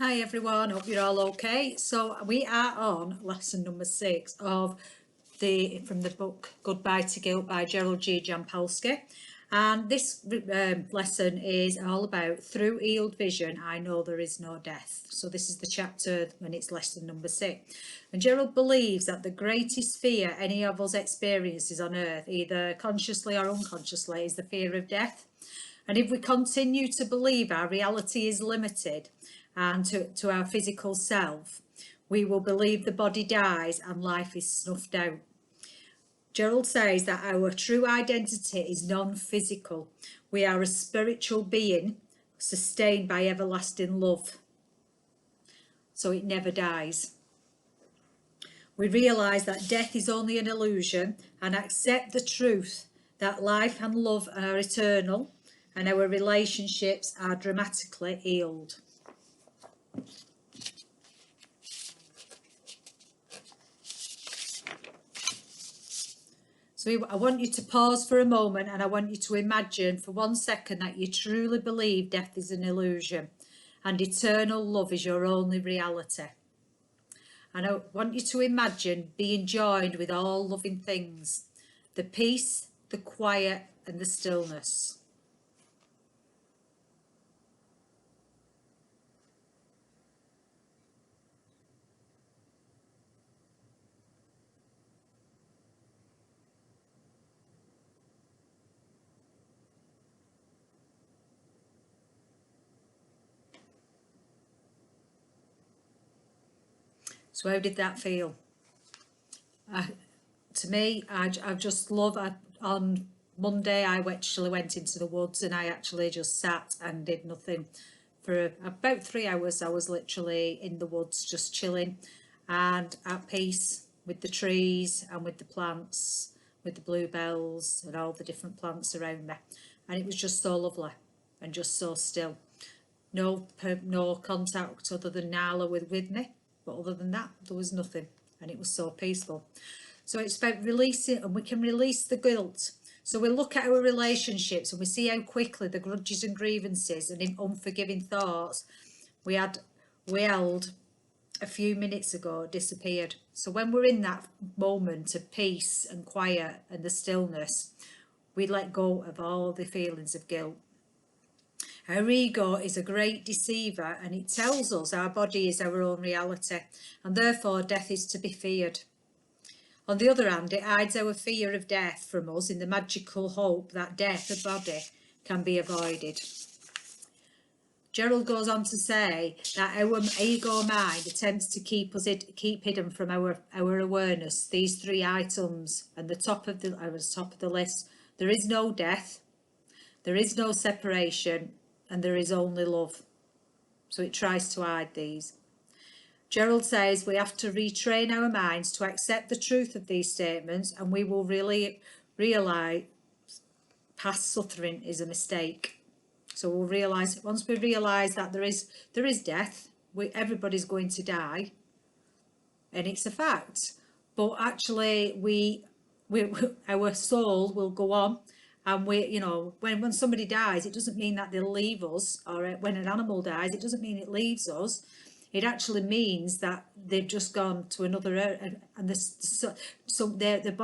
Hi everyone, hope you're all okay. So we are on lesson number 6 of from the book Goodbye to Guilt by Gerald G Jampalsky. And this lesson is all about through healed vision, I know there is no death. So this is the chapter when it's lesson number 6. And Gerald believes that the greatest fear any of us experiences on earth, either consciously or unconsciously, is the fear of death. And if we continue to believe our reality is limited and to our physical self, we will believe the body dies and life is snuffed out. Gerald says that our true identity is non-physical. We are a spiritual being sustained by everlasting love. So it never dies. We realise that death is only an illusion and accept the truth that life and love are eternal and our relationships are dramatically healed. So I want you to pause for a moment and I want you to imagine for 1 second that you truly believe death is an illusion and eternal love is your only reality. And I want you to imagine being joined with all loving things, the peace, the quiet and the stillness. So how did that feel? To me, I just love it. On Monday, I actually went into the woods and I actually just sat and did nothing for about 3 hours. I was literally in the woods just chilling and at peace with the trees and with the plants, with the bluebells and all the different plants around me. And it was just so lovely and just so still. No contact other than Nala with me, but other than that, there was nothing, and it was so peaceful. So it's about releasing, and we can release the guilt. So we look at our relationships and we see how quickly the grudges and grievances and unforgiving thoughts we held a few minutes ago disappeared. So when we're in that moment of peace and quiet and the stillness, we let go of all the feelings of guilt. Our ego is a great deceiver and it tells us our body is our own reality and therefore death is to be feared. On the other hand, it hides our fear of death from us in the magical hope that death of body can be avoided. Gerald goes on to say that our ego mind attempts to keep hidden from our awareness these 3 items, and the top of the list: there is no death, there is no separation, and there is only love. So it tries to hide these. Gerald says we have to retrain our minds to accept the truth of these statements, and we will really realise past suffering is a mistake. So we'll realise, once we realise that there is death, everybody's going to die, and it's a fact. But actually, our soul will go on, and when somebody dies, it doesn't mean that they'll leave us, or when an animal dies, it doesn't mean it leaves us. It actually means that they've just gone to another, and the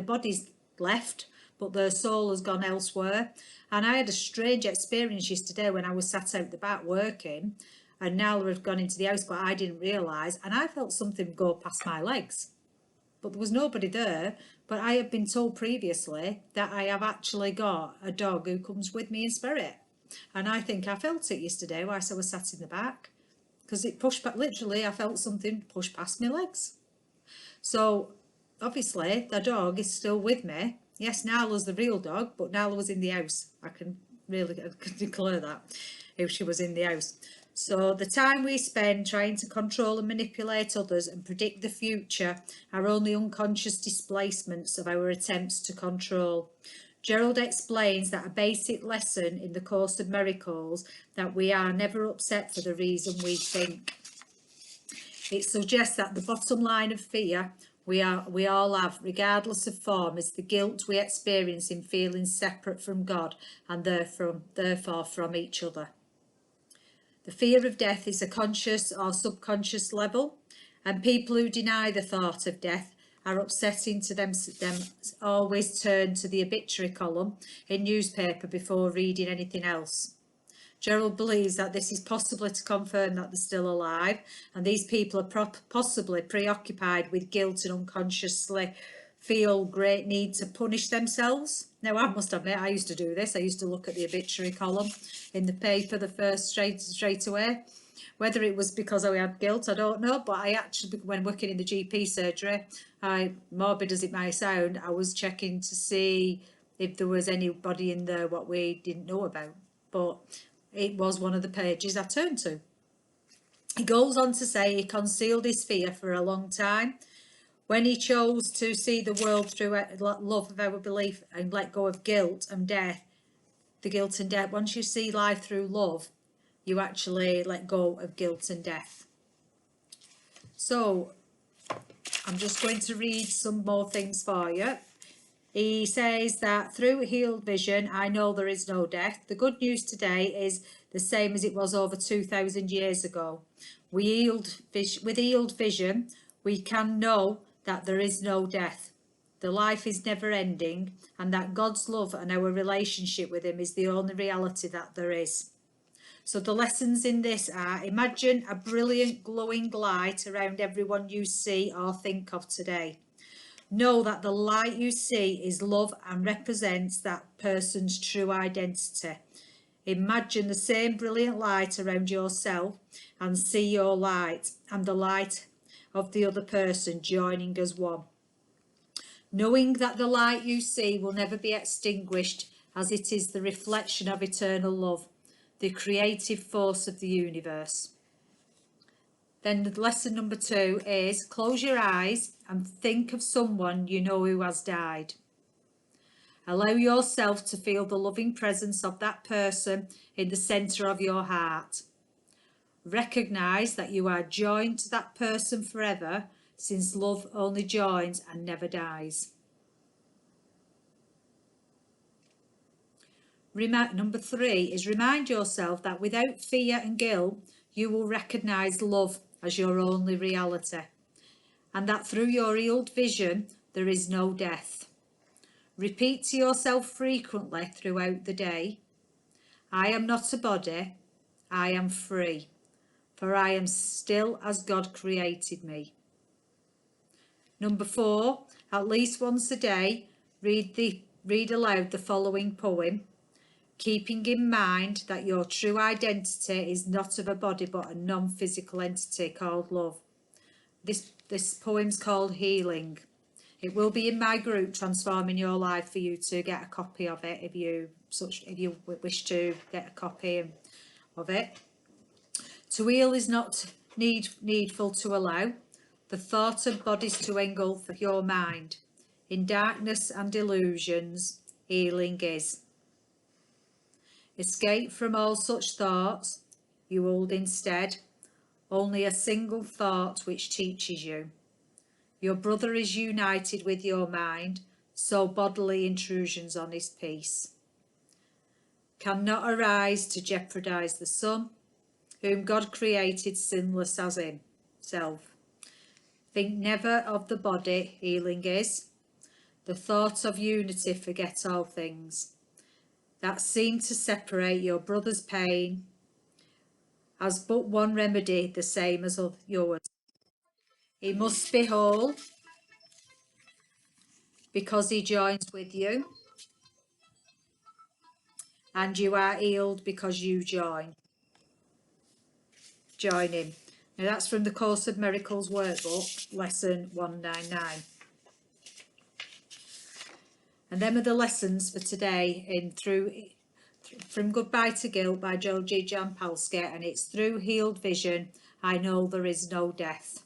body's left, but their soul has gone elsewhere. And I had a strange experience yesterday when I was sat out the back working, and Nala had gone into the house, but I didn't realise, and I felt something go past my legs. But there was nobody there. But I had been told previously that I have actually got a dog who comes with me in spirit. And I think I felt it yesterday whilst I was sat in the back, because it pushed back, literally I felt something push past my legs. So obviously the dog is still with me. Yes, Nala's the real dog, but Nala was in the house. I can declare that, if she was in the house. So the time we spend trying to control and manipulate others and predict the future are only unconscious displacements of our attempts to control. Gerald explains that a basic lesson in the Course of Miracles that we are never upset for the reason we think. It suggests that the bottom line of fear we all have, regardless of form, is the guilt we experience in feeling separate from God and therefore from each other. The fear of death is a conscious or subconscious level, and people who deny the thought of death are upsetting to them always turn to the obituary column in newspaper before reading anything else. Gerald believes that this is possibly to confirm that they're still alive, and these people are possibly preoccupied with guilt and unconsciously feel great need to punish themselves. Now, I must admit, I used to do this. I used to look at the obituary column in the paper the first straight away. Whether it was because I had guilt, I don't know, but I actually, when working in the GP surgery, morbid as it may sound, I was checking to see if there was anybody in there what we didn't know about. But it was one of the pages I turned to. He goes on to say he concealed his fear for a long time. When he chose to see the world through love of our belief and let go of guilt and death, the guilt and death, once you see life through love, you actually let go of guilt and death. So I'm just going to read some more things for you. He says that through healed vision, I know there is no death. The good news today is the same as it was over 2,000 years ago. With healed vision, we can know that there is no death. The life is never ending, and that God's love and our relationship with him is the only reality that there is. So the lessons in this are: imagine a brilliant glowing light around everyone you see or think of today. Know that the light you see is love and represents that person's true identity. Imagine the same brilliant light around yourself and see your light and the light of the other person joining as one. Knowing that the light you see will never be extinguished, as it is the reflection of eternal love, the creative force of the universe. Then the lesson number 2 is close your eyes and think of someone you know who has died. Allow yourself to feel the loving presence of that person in the centre of your heart. Recognise that you are joined to that person forever, since love only joins and never dies. Number 3 is remind yourself that without fear and guilt, you will recognise love as your only reality, and that through your healed vision there is no death. Repeat to yourself frequently throughout the day, I am not a body, I am free, for I am still as God created me. Number 4, at least once a day, read aloud the following poem, keeping in mind that your true identity is not of a body but a non-physical entity called love. This poem's called Healing. It will be in my group Transforming Your Life for you to get a copy of it if you wish to get a copy of it. To heal is not needful to allow the thought of bodies to engulf your mind. In darkness and illusions, healing is. Escape from all such thoughts, you hold instead only a single thought which teaches you. Your brother is united with your mind, so bodily intrusions on his peace cannot arise to jeopardise the Son, whom God created sinless as himself. Think never of the body, healing is. The thought of unity forget all things that seem to separate your brother's pain, as but one remedy the same as of yours. He must be whole because he joins with you, and you are healed because you join him. Now that's from the Course of Miracles workbook, lesson 199. And them are the lessons for today from Goodbye to Guilt by Gerald G Jampalsky, and it's through healed vision, I know there is no death.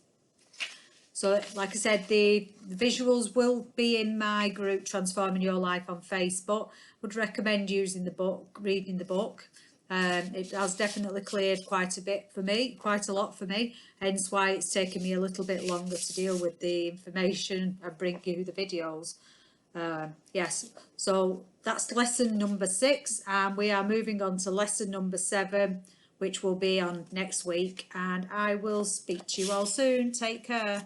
So like I said, the visuals will be in my group Transforming Your Life on Facebook. Would recommend using the book, reading the book. It has definitely cleared quite a lot for me, hence why it's taken me a little bit longer to deal with the information and bring you the videos. Yes, so that's lesson number 6, and we are moving on to lesson number 7, which will be on next week, and I will speak to you all soon. Take care.